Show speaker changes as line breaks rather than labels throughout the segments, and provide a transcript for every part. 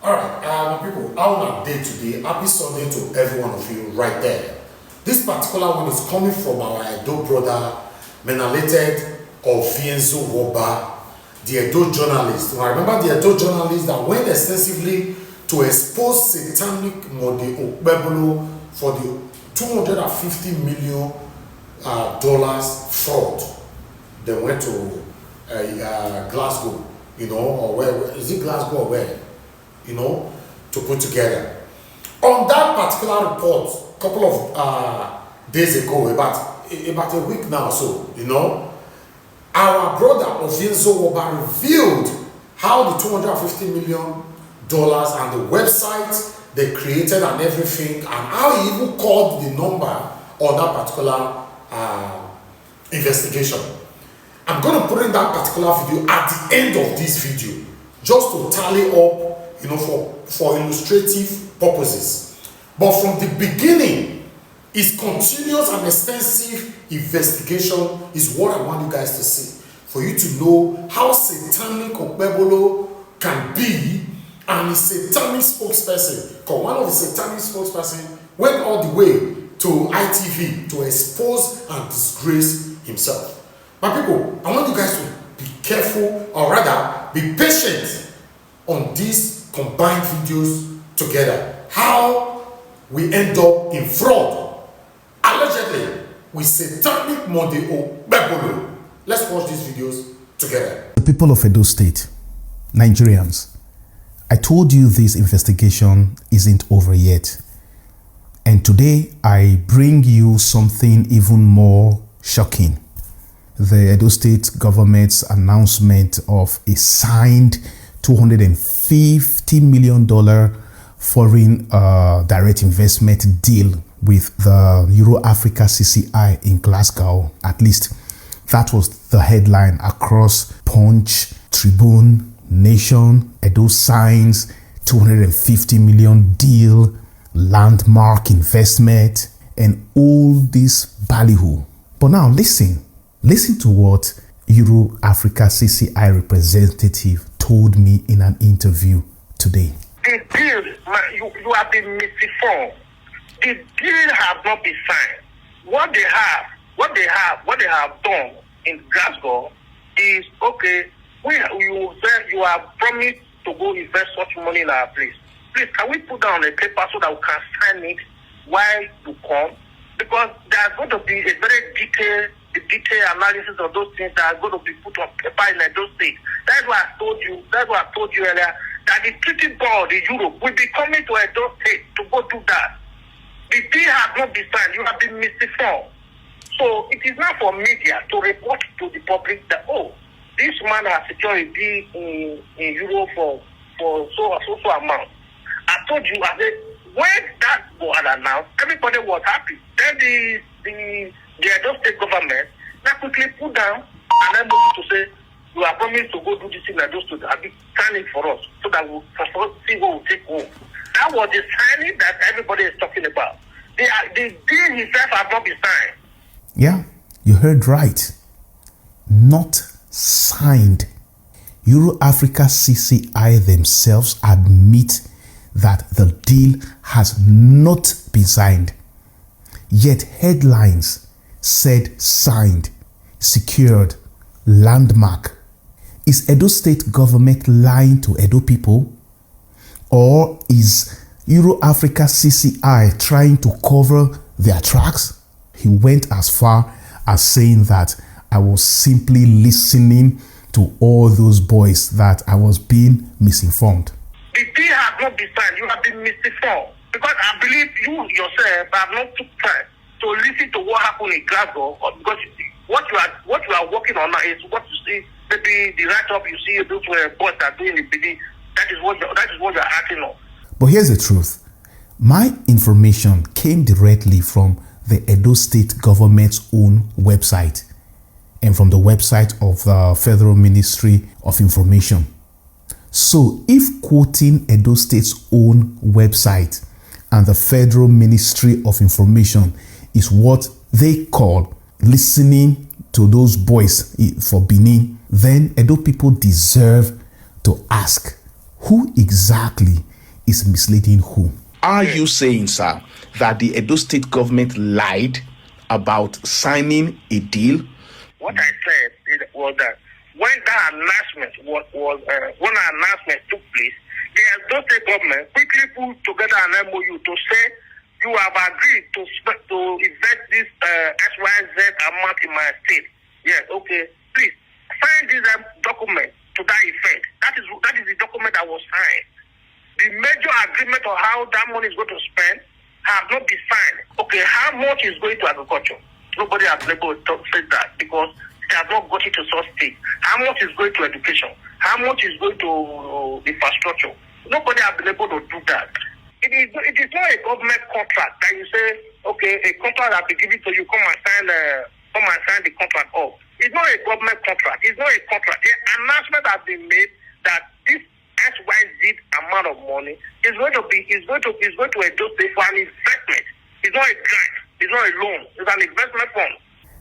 Alright, people, how on a day today? Happy Sunday to every one of you right there. This particular one is coming from our Edo brother, Menalated Ofienzo Woba, the Edo journalist. I remember the Edo journalist that went extensively to expose satanic Mode Okpebholo for the $250 million fraud. They went to Glasgow, or where is it, Glasgow or where, to put together. On that particular report, a couple of days ago, about a week now or so, our brother Ofienzo Woba revealed how the $250 million and the website they created and everything, and how he even called the number on that particular investigation. I'm going to put in that particular video at the end of this video, just to tally up, for illustrative purposes. But from the beginning, his continuous and extensive investigation is what I want you guys to see, for you to know how satanic Okpebholo can be, and his satanic spokesperson, because one of the satanic spokesperson went all the way to ITV to expose and disgrace himself. My people, I want you guys to be careful, or rather be patient on these combined videos together. How we end up in fraud, allegedly, with satanic Mode Okpebholo. Let's watch these videos together.
The people of Edo State, Nigerians, I told you this investigation isn't over yet. And today I bring you something even more shocking. The Edo State government's announcement of a signed $250 million foreign direct investment deal with the Africa CCI in Glasgow. At least that was the headline across Punch, Tribune, Nation. Edo signs $250 million deal, landmark investment, and all this ballyhoo. But now listen to what Africa CCI representative told me in an interview today.
The deal, you have been misinformed. The deal has not been signed. What they have done in Glasgow is, okay, you are promised to go invest such money in our place. Please, can we put down a paper so that we can sign it while you come? Because there's going to be a very detailed analysis of those things that are going to be put on paper in those states. That's why I told you earlier that the treaty board in Europe will be coming to Edo State to go do that. The deal has not been signed. You have been misinformed. So it is not for media to report to the public that, oh, this man has secured a deal in Europe for so amount. I told you, when that was announced, everybody was happy. Then the Edo State government now quickly put down and then moved to say, you are promised to go do this in Edo State. I'll be signing for us so that we'll see what we'll take home. That was the signing that everybody is talking about. The deal itself has not been signed.
Yeah, you heard right. Not signed. Africa CCI themselves admit that the deal has not been signed. Yet headlines said signed, secured, landmark. Is Edo State government lying to Edo people? Or is Africa CCI trying to cover their tracks? He went as far as saying that I was simply listening to all those boys, that I was being misinformed.
The deal has not been signed. You have been misinformed. Because I believe you yourself have not took time to listen to what happened in Glasgow, because what you are working on now is what you see, maybe the write-up you see those boys are doing in the beginning. That is what you're acting on.
But here's the truth. My information came directly from the Edo State government's own website and from the website of the Federal Ministry of Information. So if quoting Edo State's own website and the Federal Ministry of Information is what they call listening to those boys for Benin, then Edo people deserve to ask, who exactly is misleading who?
Are you saying, sir, that the Edo State government lied about signing a deal?
What I said was that when that announcement when the announcement took place, the Edo State government quickly put together an MOU to say you have agreed to invest this XYZ amount in my state. Yes, okay. Please sign this document to that effect. That is the document that was signed. The major agreement on how that money is going to spend have not been signed. Okay, how much is going to agriculture? Nobody has been able to say that because they have not got it to such state. How much is going to education? How much is going to infrastructure? Nobody has been able to do that. It is not a government contract that you say, okay, a contract that be given to you, come and sign the contract off. It's not a government contract. It's not a contract. The announcement has been made that this XYZ amount of money is going to Edo State for an investment. It's not a grant. It's not a loan. It's an investment fund.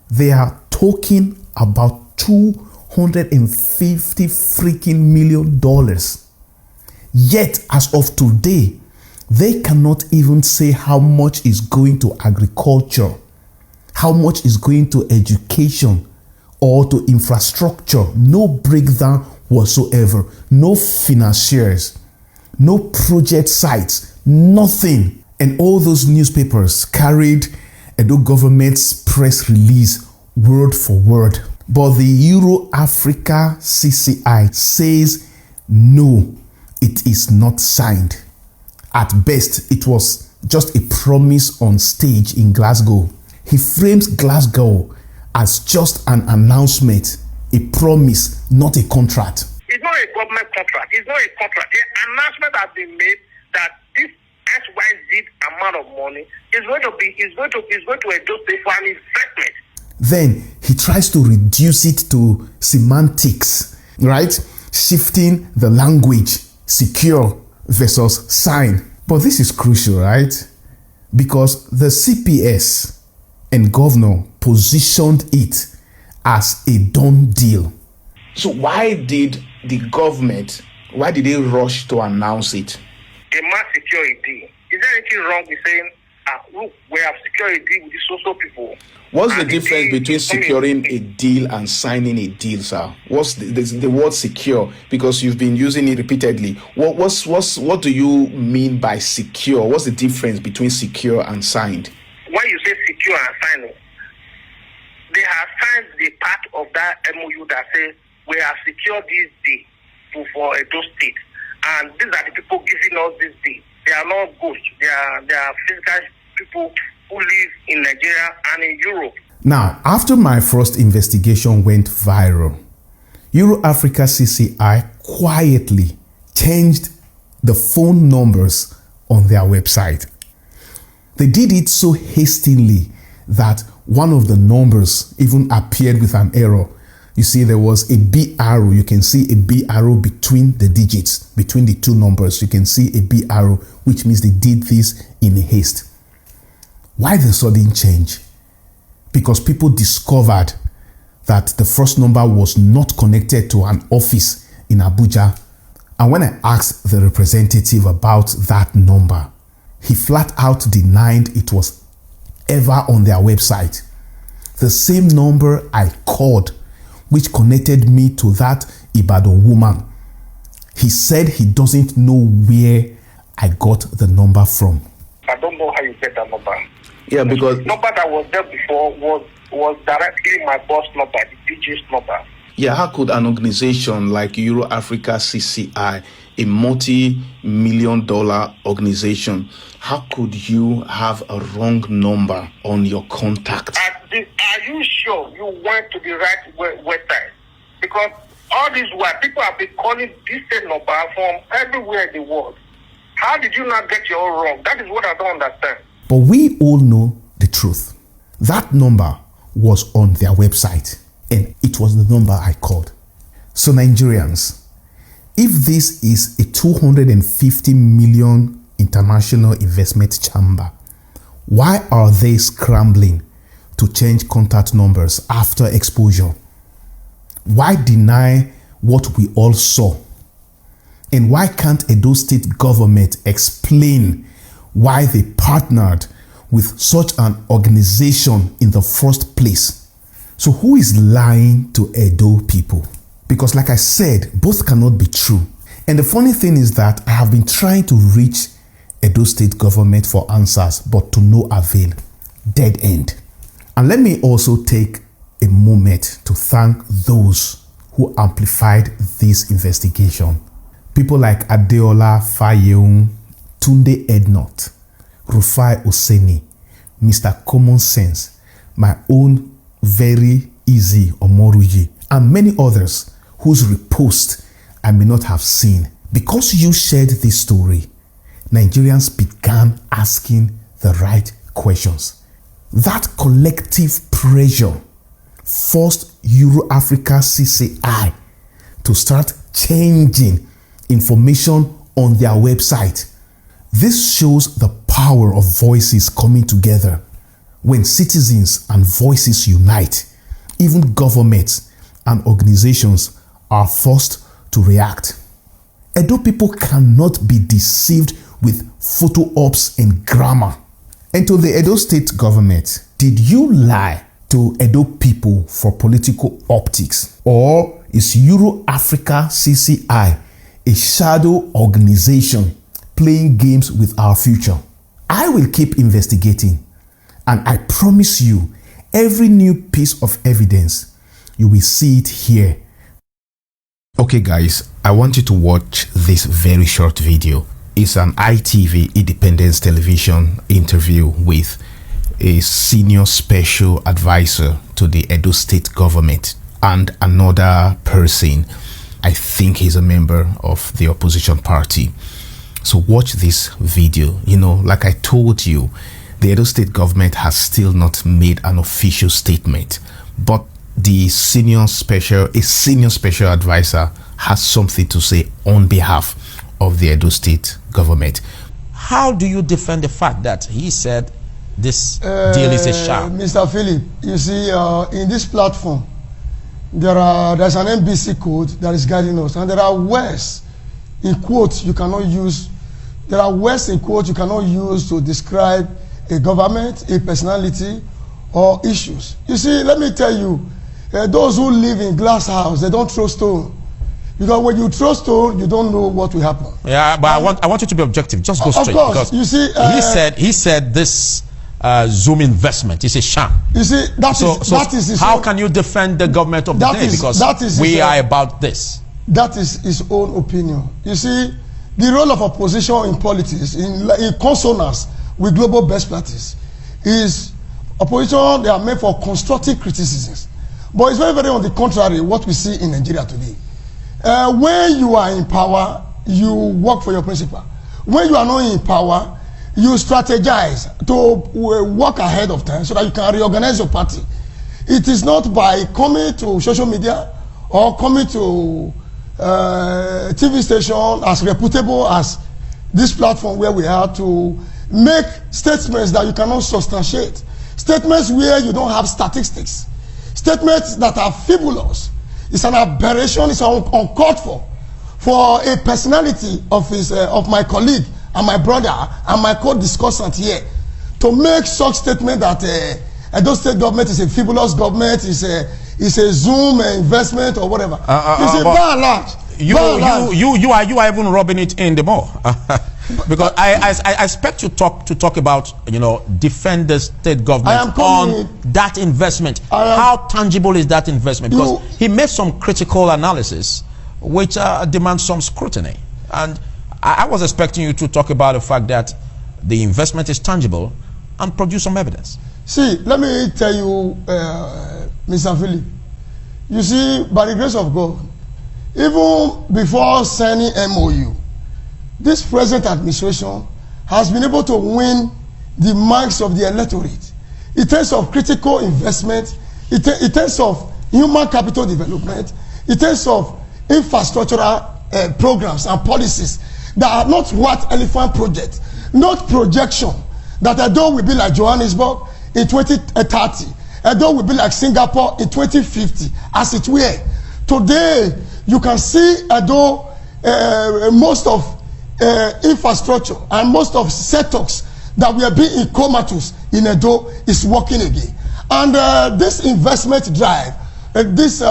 They are talking about $250 million. Yet, as of today, they cannot even say how much is going to agriculture, how much is going to education or to infrastructure. No breakdown whatsoever. No financiers, no project sites, nothing. And all those newspapers carried Edo government's press release word for word. But the Africa CCI says no, it is not signed. At best, it was just a promise on stage in Glasgow. He frames Glasgow as just an announcement, a promise, not a contract.
It's not a government contract. It's not a contract. The announcement has been made that this XYZ amount of money is going to Edo State for an investment.
Then he tries to reduce it to semantics, right? Shifting the language, secure versus sign. But this is crucial, right? Because the CPS and governor positioned it as a done deal.
So why did they rush to announce it?
They must secure a deal. Is there anything wrong with saying, look, we have secured a deal with the social people?
What's the difference between securing a deal and signing a deal, sir? What's the word secure? Because you've been using it repeatedly. What do you mean by secure? What's the difference between secure and signed?
When you say secure and signing, they have signed the part of that MOU that says we have secured this deal for Edo State, and these are the people giving us this deal. They are not ghosts. They are physical people who live in Nigeria and in Europe.
Now, after my first investigation went viral, Africa CCI quietly changed the phone numbers on their website. They did it so hastily that one of the numbers even appeared with an error. You see, there was a B arrow. You can see a B arrow between the digits, between the two numbers. You can see a B arrow, which means they did this in haste. Why the sudden change? Because people discovered that the first number was not connected to an office in Abuja. And when I asked the representative about that number, he flat out denied it was ever on their website. The same number I called, which connected me to that Ibadan woman, he said he doesn't know where I got the number from.
I don't know how you get that number.
Yeah, because
the number that was there before was directly my boss number, the DJ's number.
Yeah, how could an organization like Africa CCI, a multi-million-dollar organization, how could you have a wrong number on your contact?
Are you sure you went to the right website? Because all these while people have been calling this same number from everywhere in the world. How did you not get your own wrong? That is what I don't understand.
But we all know the truth. That number was on their website, and it was the number I called. So Nigerians, if this is a 250 million international investment chamber, why are they scrambling to change contact numbers after exposure? Why deny what we all saw? And why can't Edo State government explain why they partnered with such an organization in the first place? So who is lying to Edo people? Because like I said, both cannot be true. And the funny thing is that I have been trying to reach Edo State government for answers, but to no avail. Dead end. And let me also take a moment to thank those who amplified this investigation. People like Adeola Fayeun, Tunde Ednot, Rufai Oseni, Mr. Common Sense, my own very easy Omoruji, and many others whose repost I may not have seen. Because you shared this story, Nigerians began asking the right questions. That collective pressure forced Africa CCI to start changing information on their website. This shows the power of voices coming together. When citizens and voices unite, even governments and organizations are forced to react. Edo people cannot be deceived with photo ops and grammar. And to the Edo State government, did you lie to Edo people for political optics? Or is Africa CCI a shadow organization playing games with our future? I will keep investigating, and I promise you, every new piece of evidence, you will see it here. Okay guys, I want you to watch this very short video. It's an ITV Independence Television interview with a senior special advisor to the Edo State government and another person. I think he's a member of the opposition party. So watch this video. You know, like I told you, the Edo State government has still not made an official statement, but the senior special advisor has something to say on behalf of the Edo State government.
How do you defend the fact that he said this deal is a sham?
Mr. Philip, you see, in this platform, there's an NBC code that is guiding us, and there are words in quotes you cannot use. There are words in quotes you cannot use to describe a government, a personality, or issues. You see, let me tell you, those who live in glass house, they don't throw stone. Because when you throw stone, you don't know what will happen.
Yeah, but I want you to be objective. Just go straight.
Of course,
because
you see,
he said this Zoom investment is a sham.
You see, that is
how can you defend the government of the day? Because we are about this.
That is his own opinion. You see, the role of opposition in politics, in consonance with global best practice, is opposition. They are made for constructive criticisms. But it's very, very on the contrary what we see in Nigeria today. When you are in power, you work for your principle. When you are not in power, you strategize to work ahead of time so that you can reorganize your party. It is not by coming to social media or coming to TV station as reputable as this platform where we are to make statements that you cannot substantiate. Statements where you don't have statistics. Statements that are frivolous. It's an aberration, it's uncalled for a personality of my colleague and my brother and my co-discussant here to make such statement that Edo State government is a frivolous government, is a Zoom investment or whatever. You see, by and large,
you are even rubbing it in the more. Because I expect you to talk about, you know, defend the state government on that investment. How tangible is that investment? Because he made some critical analysis which demands some scrutiny. And I was expecting you to talk about the fact that the investment is tangible and produce some evidence.
See, let me tell you, Mr. Philip, you see, by the grace of God, even before signing MOU, this present administration has been able to win the marks of the electorate in terms of critical investment, in terms of human capital development, in terms of infrastructural programs and policies that are not what elephant project, not projection that Edo will be like Johannesburg in 2030, Edo will be like Singapore in 2050, as it were. Today, you can see Edo most of infrastructure and most of sectors that were being comatose in Edo is working again. And this investment drive, this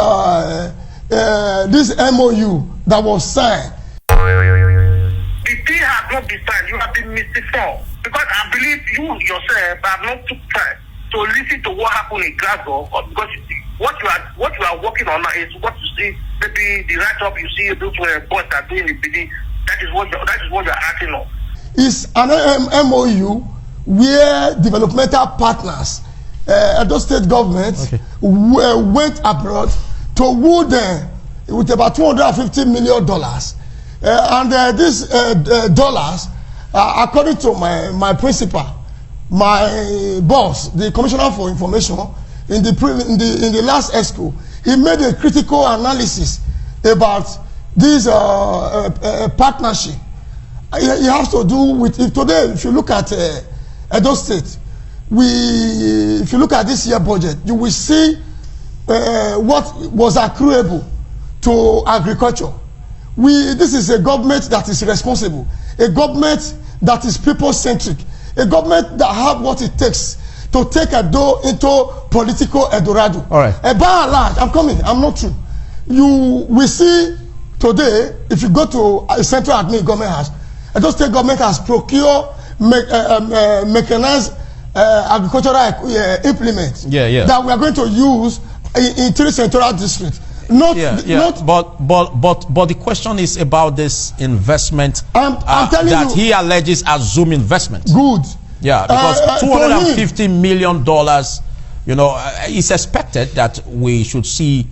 MOU that was signed.
The deal has not been signed. You have been misinformed. Because I believe you yourself have not took time to listen to what happened in Glasgow. Because what you are working on now is what you see, maybe the write-up you see those boys are doing in PD. That is what you are acting on.
It's an MOU where developmental partners, Edo State government, went abroad to woo them with about $250 million. And these dollars, according to my principal, my boss, the Commissioner for Information, in the last ESCO, he made a critical analysis about this partnership. It has to do with it. Today, if you look at Edo State, if you look at this year budget, you will see what was accruable to agriculture. This is a government that is responsible, a government that is people-centric, a government that have what it takes to take Edo into political Eldorado.
All right.
By and large, I'm coming, I'm not true. You will see today, if you go to a central admin government house, Edo State government has procured mechanized agricultural implements that we are going to use in 3 central districts. But the question is about this investment I'm telling
that
you,
he alleges as Zoom investment.
Good.
Yeah, because $250 million, it's expected that we should see,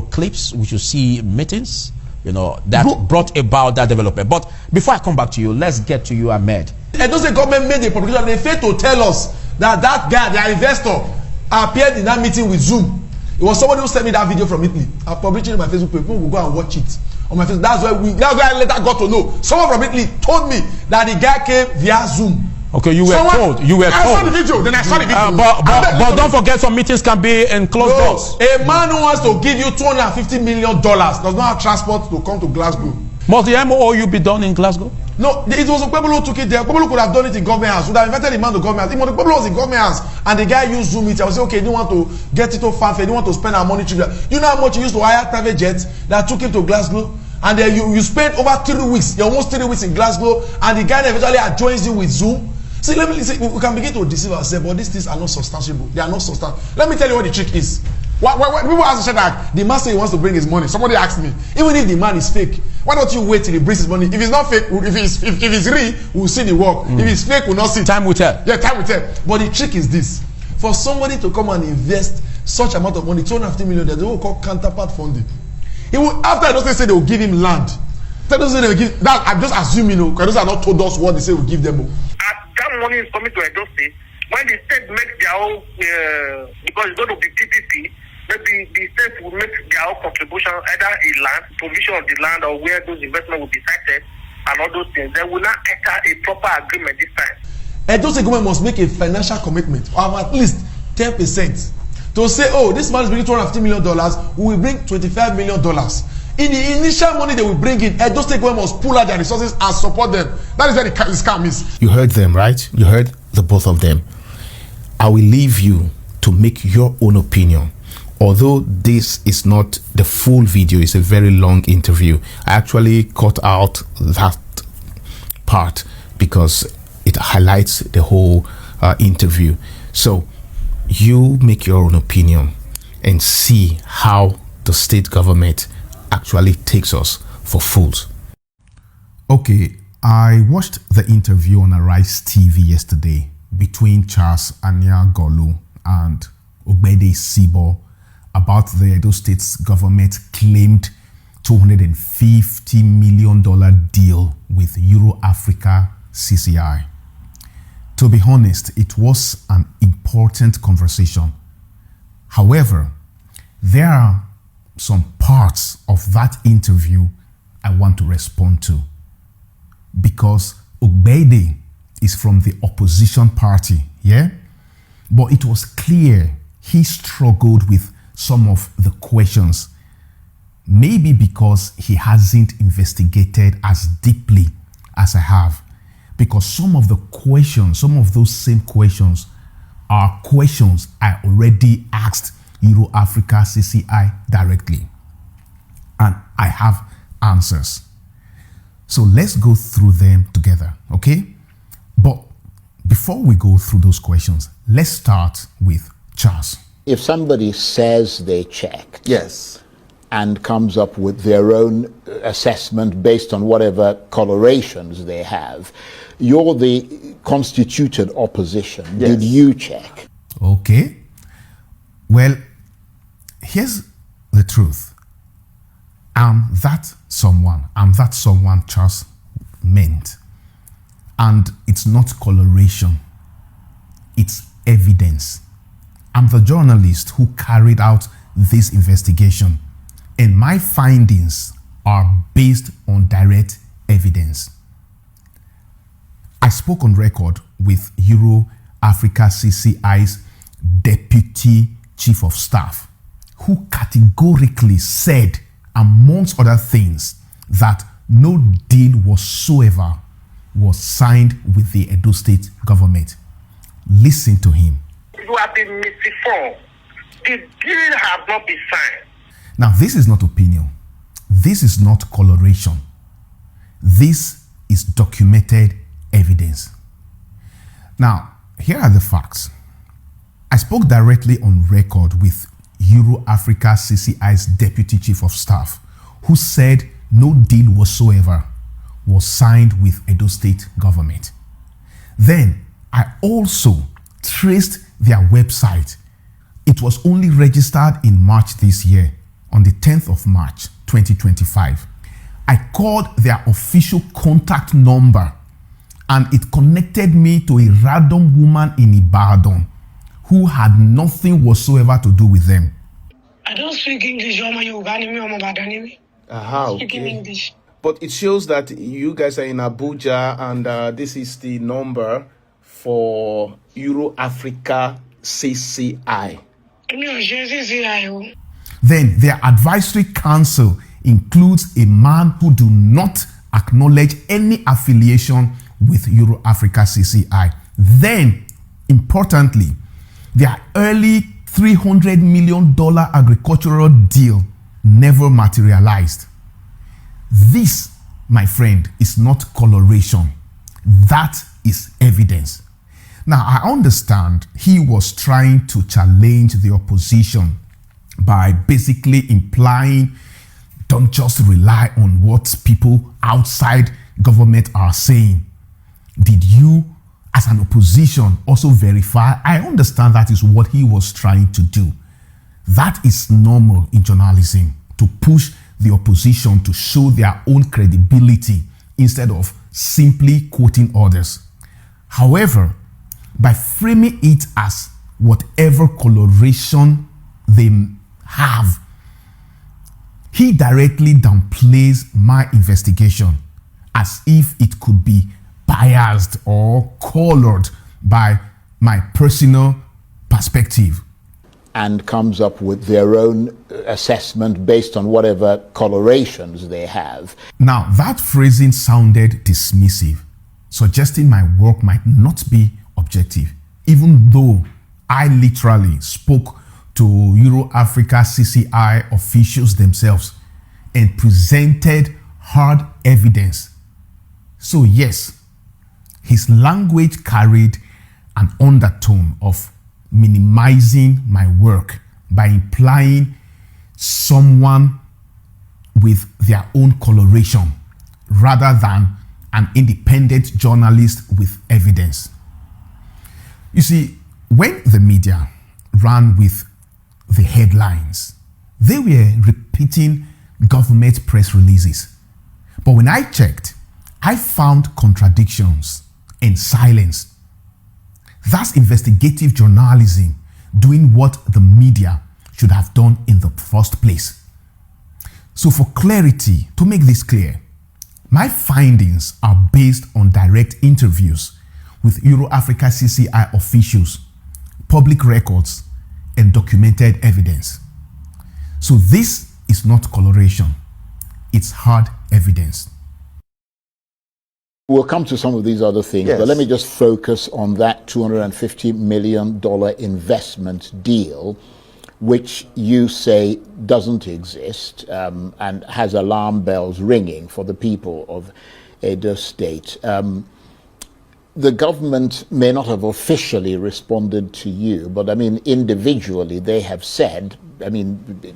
clips, we should see meetings, that brought about that development. But before I come back to you, let's get to you, Ahmed.
And those the government made a publication, they failed to tell us that guy, their investor, appeared in that meeting with Zoom. It was somebody who sent me that video from Italy. I'm publishing it on my Facebook page. People will go and watch it on my Facebook. That's why I later got to know. Someone from Italy told me that the guy came via Zoom.
Okay, you were told. I
saw the video. Then I saw the video.
But don't forget, some meetings can be in closed doors.
A man who wants to give you $250 million does not have transport to come to Glasgow.
Must the MOU be done in Glasgow?
No, it was Okpebholo who took it there. Okpebholo could have done it in government house. Would have invited the man to government house. If Okpebholo was in government house and the guy used Zoom meeting, I would say, okay, he didn't want to get it to fanfare, he didn't want to spend our money. You know how much he used to hire private jets that took him to Glasgow? And then you spent over 3 weeks, you're almost 3 weeks in Glasgow, and the guy eventually joins you with Zoom. See, let me see, we can begin to deceive ourselves, but these things are not substantiable. They are not substantial. Let me tell you what the trick is. When people ask the that the man say he wants to bring his money, somebody asked me, even if the man is fake, why don't you wait till he brings his money? If it's not fake, if it's real, we'll see the work. If it's fake, we'll not see.
Time will tell.
Yeah, time will tell. But the trick is this: for somebody to come and invest such amount of money, $250 million, they will call counterpart funding. He will, after they say they will give him land. They will give that. I'm just assuming, because those are not told us what they say will give them.
That money is coming to Edo State. When the state makes their own, because it's going to be PPP, maybe the state will make their own contribution, either a land, provision of the land, or where those investments will be sited, and all those things. They will not enter a proper agreement this time.
Edo State government must make a financial commitment of at least 10% to say, oh, this man is bringing $250 million, we will bring $25 million. In the initial money they will bring in, Edo State government must pull out their resources and support them. That is where the scam is.
You heard them, right? You heard the both of them. I will leave you to make your own opinion. Although this is not the full video, it's a very long interview. I actually cut out that part because it highlights the whole interview. So you make your own opinion and see how the state government actually takes us for fools. Okay, I watched the interview on ARISE TV yesterday between Charles Aniagolu and Ogbede Sibo about the Edo State's government claimed $250 million deal with Africa CCI. To be honest, it was an important conversation. However, there are some parts of that interview I want to respond to, because Ogbede is from the opposition party, yeah? But it was clear he struggled with some of the questions maybe because he hasn't investigated as deeply as I have. Because some of the questions, some of those same questions are questions I already asked Africa CCI directly. And I have answers. So let's go through them together, okay? But before we go through those questions, let's start with Charles.
If somebody says they check,
Yes.
and comes up with their own assessment based on whatever colorations they have, you're the constituted opposition.
Yes.
Did you check?
Okay. Well, here's the truth. I'm that someone Charles meant. And it's not coloration. It's evidence. I'm the journalist who carried out this investigation. And my findings are based on direct evidence. I spoke on record with Africa CCI's Deputy Chief of Staff, who categorically said, amongst other things, that no deal whatsoever was signed with the Edo State government. Listen to him.
You have been misinformed. The deal has not been signed.
Now, this is not opinion. This is not coloration. This is documented evidence. Now, here are the facts. I spoke directly on record with Africa CCI's Deputy Chief of Staff, who said no deal whatsoever was signed with Edo State government. Then, I also traced their website. It was only registered in March this year, on the 10th of March, 2025. I called their official contact number and it connected me to a random woman in Ibadan who had nothing whatsoever to do with them.
I don't speak English. Speaking English.
But it shows that you guys are in Abuja, and this is the number for Africa CCI.
Then their advisory council includes a man who do not acknowledge any affiliation with Africa CCI. Then, importantly, their early $300 million agricultural deal never materialized. This, my friend, is not coloration. That is evidence. Now, I understand he was trying to challenge the opposition by basically implying, don't just rely on what people outside government are saying. Did you, as an opposition, also verify? I understand that is what he was trying to do. That is normal in journalism, to push the opposition to show their own credibility instead of simply quoting others. However, by framing it as whatever coloration they have, he directly downplays my investigation as if it could be biased or colored by my personal perspective.
And comes up with their own assessment based on whatever colorations they have.
Now, that phrasing sounded dismissive, suggesting my work might not be objective, even though I literally spoke to Africa CCI officials themselves and presented hard evidence. So yes, his language carried an undertone of minimizing my work by implying someone with their own coloration rather than an independent journalist with evidence. You see, when the media ran with the headlines, they were repeating government press releases. But when I checked, I found contradictions and silence. That's investigative journalism doing what the media should have done in the first place. So for clarity, to make this clear, my findings are based on direct interviews with Africa CCI officials, public records, and documented evidence. So this is not coloration. It's hard evidence.
We'll come to some of these other things,
Yes.
but let me just focus on that $250 million investment deal, which you say doesn't exist and has alarm bells ringing for the people of Edo State. The government may not have officially responded to you, but I mean, individually, they have said, I mean,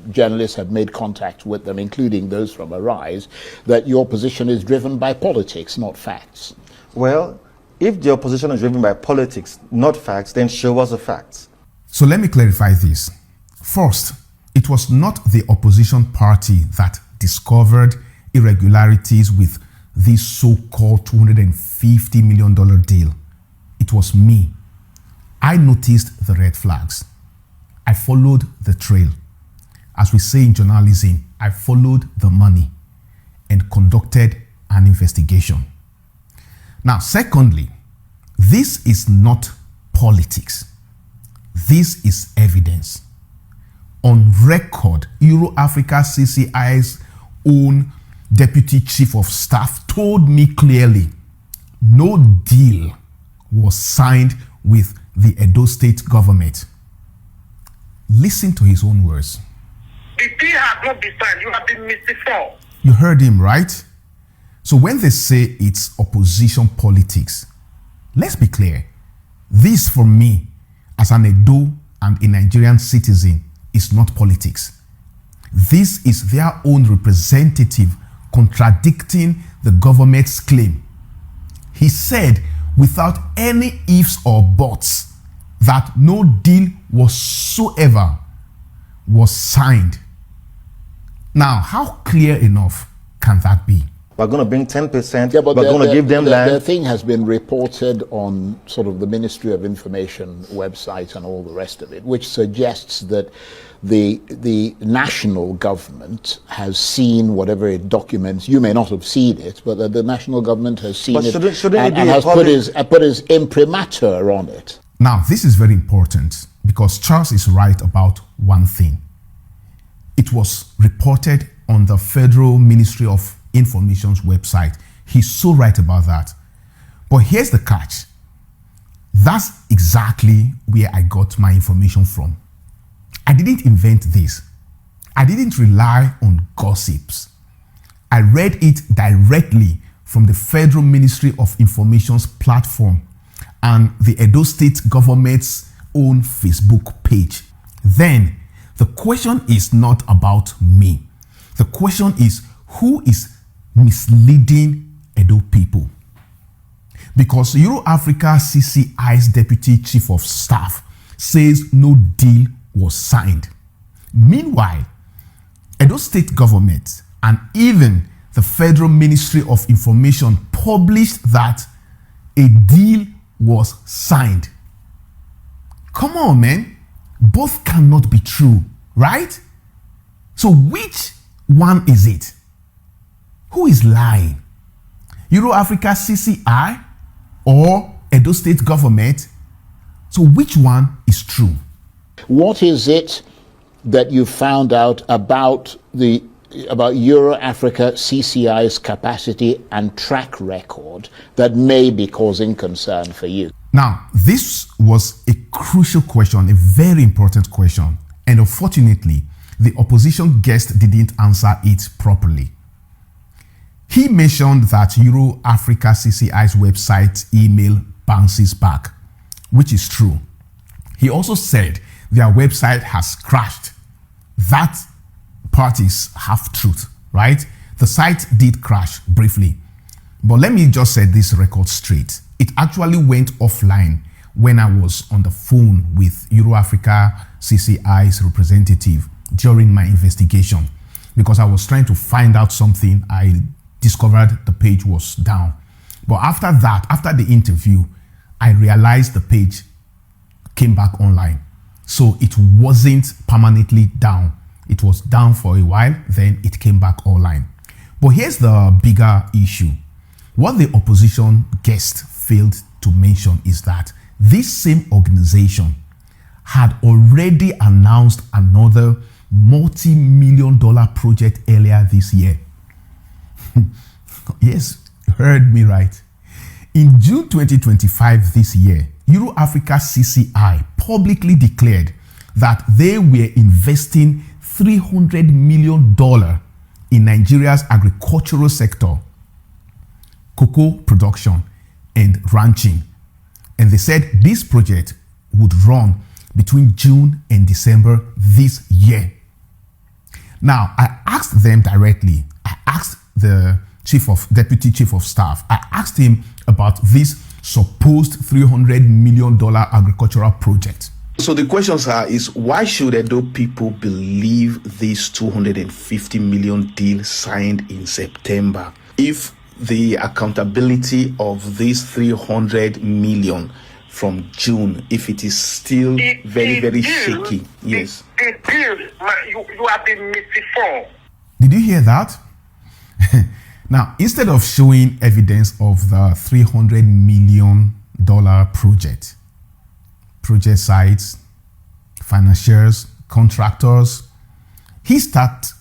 journalists have made contact with them, including those from Arise, that your position is driven by politics, not facts.
Well, if the opposition is driven by politics, not facts, then show us the facts.
So let me clarify this. First, it was not the opposition party that discovered irregularities with this so-called $250 million deal. It was me. I noticed the red flags. I followed the trail. As we say in journalism, I followed the money and conducted an investigation. Now, secondly, this is not politics. This is evidence. On record, Africa CCI's own Deputy Chief of Staff told me clearly no deal was signed with the Edo State government. Listen to his own words.
The deal has not been signed. You have been misinformed.
You heard him, right? So when they say it's opposition politics, let's be clear. This, for me, as an Edo and a Nigerian citizen, is not politics. This is their own representative contradicting the government's claim. He said, without any ifs or buts, that no deal whatsoever was signed. Now, how clear enough can that be?
We're going to bring 10%,
Yeah, but
we're going to give them land.
The thing has been reported on sort of the Ministry of Information website and all the rest of it, which suggests that the national government has seen whatever it documents. You may not have seen it, but the national government has seen
But
it
shouldn't it be
and
a
has put his imprimatur on it.
Now, this is very important because Charles is right about one thing. It was reported on the Federal Ministry of Information's website. He's so right about that. But here's the catch. That's exactly where I got my information from. I didn't invent this. I didn't rely on gossips. I read it directly from the Federal Ministry of Information's platform and the Edo State government's own Facebook page. Then, the question is not about me. The question is, who is misleading Edo people? Because Africa CCI's Deputy Chief of Staff says no deal was signed. Meanwhile, Edo State government and even the Federal Ministry of Information published that a deal was signed. Come on, man. Both cannot be true, right? So which one is it? Who is lying? Africa CCI or Edo State government? So which one is true?
What is it that you found out about Africa CCI's capacity and track record that may be causing concern for you?
Now, this was a crucial question, a very important question, and unfortunately, the opposition guest didn't answer it properly. He mentioned that Africa CCI's website email bounces back, which is true. He also said their website has crashed. That part is half truth, right? The site did crash briefly. But let me just set this record straight. It actually went offline when I was on the phone with Africa CCI's representative during my investigation because I was trying to find out something. I discovered the page was down. But after that, after the interview, I realized the page came back online. So it wasn't permanently down. It was down for a while, then it came back online. But here's the bigger issue. What the opposition guest failed to mention is that this same organization had already announced another multi-million-dollar project earlier this year. Yes, you heard me right. In June 2025 this year, Africa CCI publicly declared that they were investing $300 million in Nigeria's agricultural sector, cocoa production and ranching. And they said this project would run between June and December this year. Now, I asked them directly. I asked the deputy chief of staff. I asked him about this supposed $300 million agricultural project.
So the questions is why should Edo people believe this 250 million deal signed in September if the accountability of this 300 million from June, if it is still very shaky? Yes.
The deal, you have been misinformed.
Did you hear that? Now, instead of showing evidence of the $300 million project sites, financiers, contractors, he started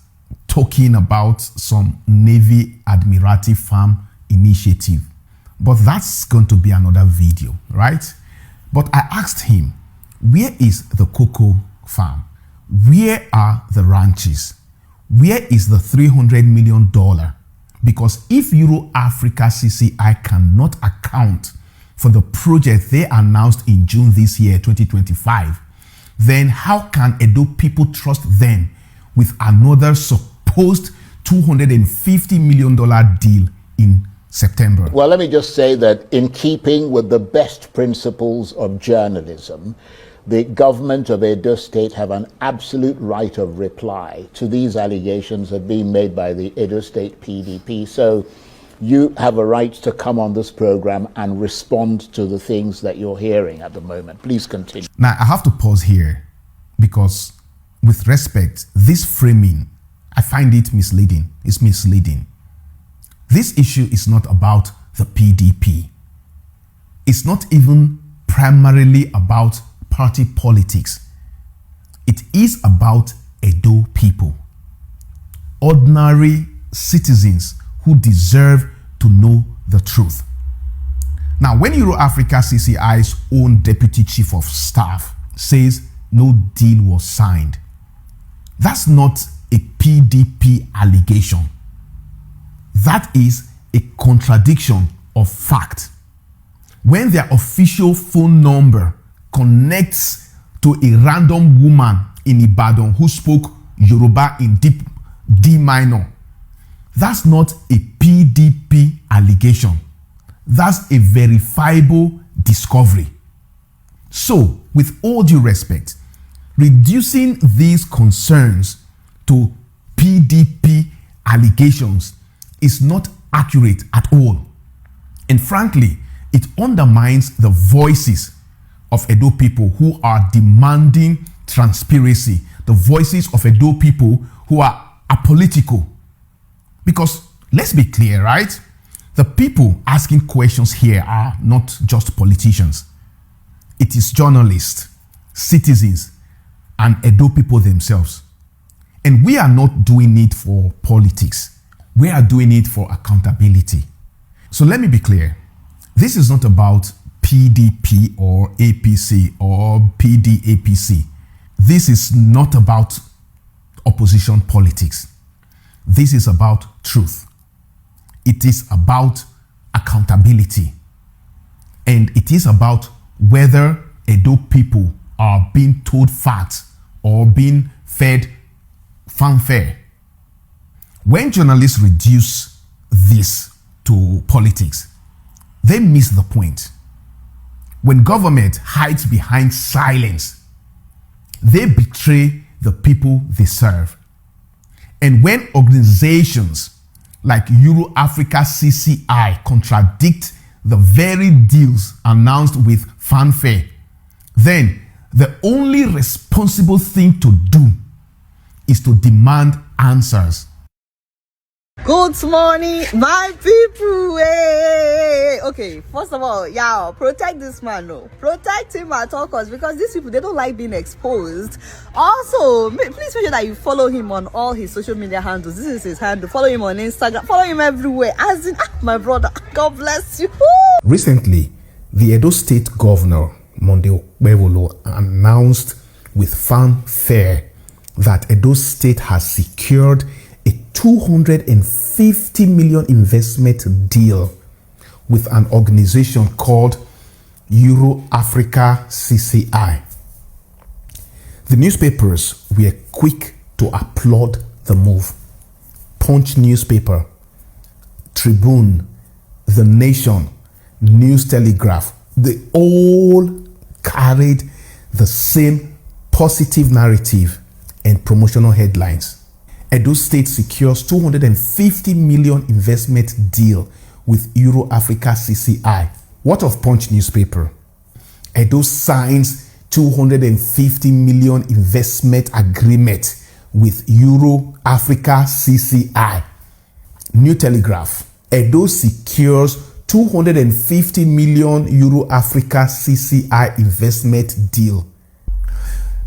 talking about some Navy Admiralty Farm initiative. But that's going to be another video, right? But I asked him, where is the cocoa farm? Where are the ranches? Where is the $300 million? Because if Africa CCI cannot account for the project they announced in June this year, 2025, then how can Edo people trust them with another supposed $250 million deal in September?
Well, let me just say that in keeping with the best principles of journalism, the government of Edo State have an absolute right of reply to these allegations that are being made by the Edo State PDP. So you have a right to come on this program and respond to the things that you're hearing at the moment. Please continue.
Now, I have to pause here because, with respect, this framing, I find it misleading. It's misleading. This issue is not about the PDP. It's not even primarily about party politics. It is about Edo people, ordinary citizens who deserve to know the truth. Now, when Africa CCI's own deputy chief of staff says no deal was signed, that's not a PDP allegation. That is a contradiction of fact. When their official phone number connects to a random woman in Ibadan who spoke Yoruba in D minor, that's not a PDP allegation. That's a verifiable discovery. So, with all due respect, reducing these concerns to PDP allegations is not accurate at all. And frankly, it undermines the voices of Edo people who are demanding transparency, the voices of Edo people who are apolitical. Because let's be clear, right? The people asking questions here are not just politicians. It is journalists, citizens, and Edo people themselves. And we are not doing it for politics. We are doing it for accountability. So let me be clear. This is not about PDP or APC or PDAPC. This is not about opposition politics. This is about truth. It is about accountability. And it is about whether Edo people are being told facts or being fed fanfare. When journalists reduce this to politics, they miss the point. When government hides behind silence, they betray the people they serve. And when organizations like Africa CCI contradict the very deals announced with fanfare, then the only responsible thing to do is to demand answers
Good morning, my people. Hey. Okay, first of all, y'all, protect this man. No, protect him at all costs, because these people, they don't like being exposed. Also, please make sure that you follow him on all his social media handles. This is his handle. Follow him on Instagram. Follow him everywhere. As in, my brother, God bless you.
Recently, the Edo State Governor, Monday Okpebholo, announced with fanfare that Edo State has secured a 250 million investment deal with an organization called Africa CCI. The newspapers were quick to applaud the move. Punch newspaper, Tribune, The Nation, News Telegraph, they all carried the same positive narrative and promotional headlines. Edo State secures 250 million investment deal with Africa CCI. What of Punch newspaper? Edo signs 250 million investment agreement with Africa CCI. New Telegraph. Edo secures 250 million Africa CCI investment deal.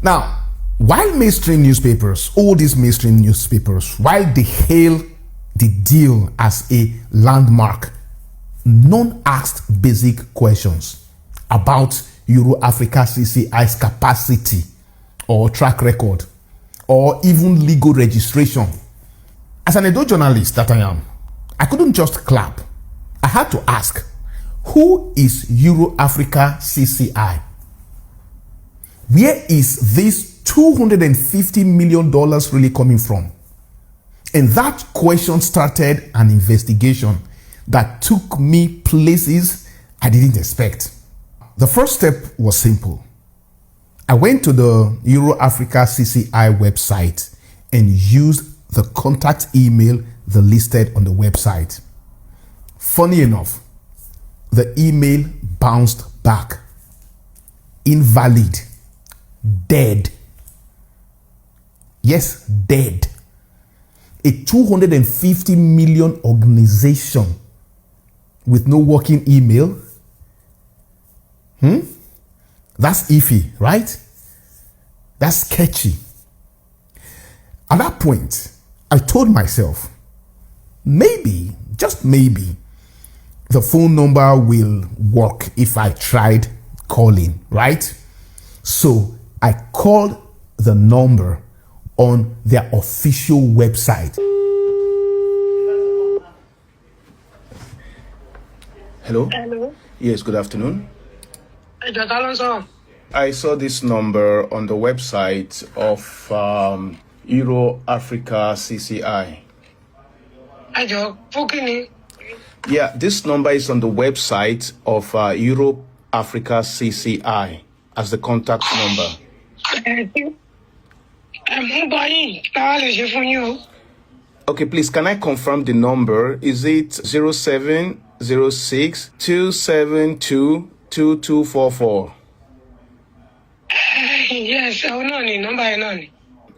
Now, while mainstream newspapers, all these mainstream newspapers, while they hail the deal as a landmark, none asked basic questions about Africa CCI's capacity or track record or even legal registration. As an Edo journalist that I am, I couldn't just clap. I had to ask, who is Africa CCI? Where is this $250 million really coming from? And that question started an investigation that took me places I didn't expect. The first step was simple. I went to the Africa CCI website and used the contact email they listed on the website. Funny enough, the email bounced back. Invalid. Dead. Yes, dead. A 250 million organization with no working email. That's iffy, right? That's sketchy. At that point, I told myself, maybe, just maybe, the phone number will work if I tried calling, right? So I called the number on their official website.
Hello?
Hello.
Yes, good afternoon.
Alonso.
I saw this number on the website of Africa CCI. Yeah, this number is on the website of Africa CCI as the contact number. Okay, please, can I confirm the number? Is it 0706 272 2244?
Yes, number.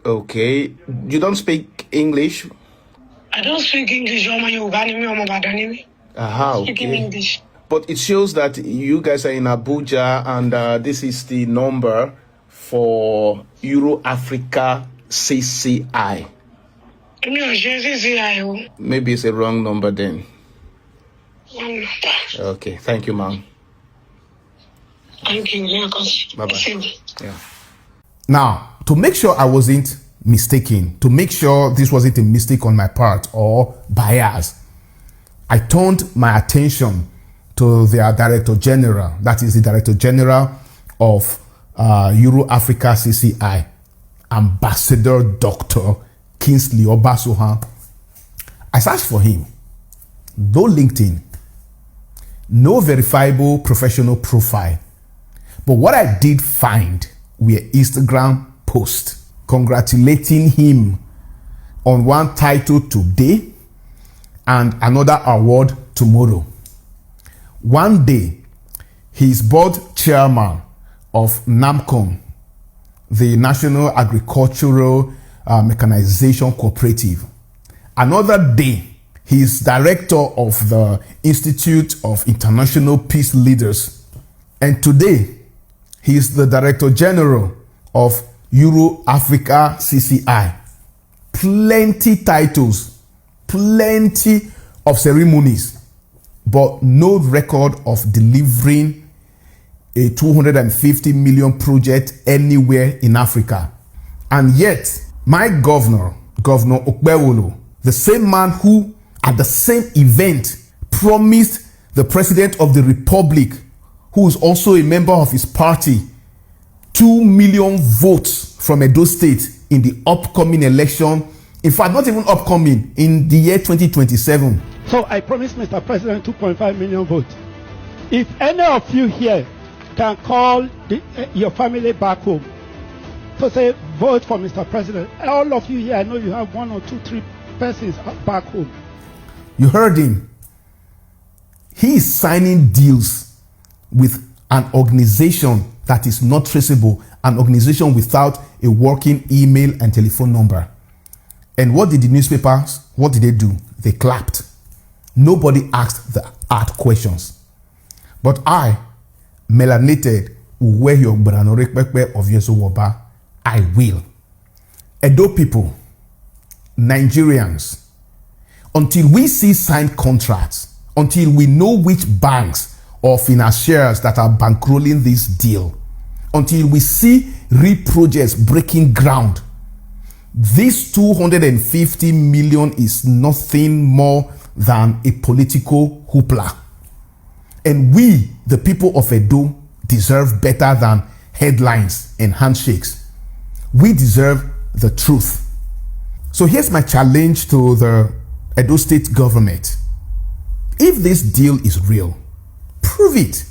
Okay, you don't speak English?
I don't speak English.
Okay. English. But it shows that you guys are in Abuja, and this is the number for Africa CCI. Maybe it's a wrong number then. Okay, thank you, ma'am.
Thank you.
Bye-bye. Yeah.
Now, to make sure I wasn't mistaken, to make sure this wasn't a mistake on my part or bias, I turned my attention to their Director General, that is the Director General of Africa CCI, Ambassador Dr. Kingsley Obasohan. I searched for him. No LinkedIn, no verifiable professional profile. But what I did find were Instagram posts congratulating him on one title today and another award tomorrow. One day, he's board chairman of NAMCOM, the National Agricultural Mechanization Cooperative. Another day, He is director of the Institute of International Peace Leaders. And today, he is the Director General of Africa CCI. Plenty titles, plenty of ceremonies, but no record of delivering a 250 million project anywhere in Africa. And yet, my Governor Okpebholo, the same man who at the same event promised the President of the Republic, who is also a member of his party, 2 million votes from Edo State in the upcoming election. In fact, not even upcoming, in the year 2027.
So I promised Mr. President 2.5 million votes. If any of you here can call your family back home to say vote for Mr. President, all of you here, I know you have 1 or 2, 3 persons back home.
You heard him. He is signing deals with an organization that is not traceable, an organization without a working email and telephone number. And what did the newspapers, what did they do? They clapped. Nobody asked the hard questions. But I, melanated of Yesuwaba, I will. Edo people, Nigerians, until we see signed contracts, until we know which banks or financiers that are bankrolling this deal, until we see real projects breaking ground, this 250 million is nothing more than a political hoopla. And we, the people of Edo, deserve better than headlines and handshakes. We deserve the truth. So here's my challenge to the Edo State government. If this deal is real, prove it.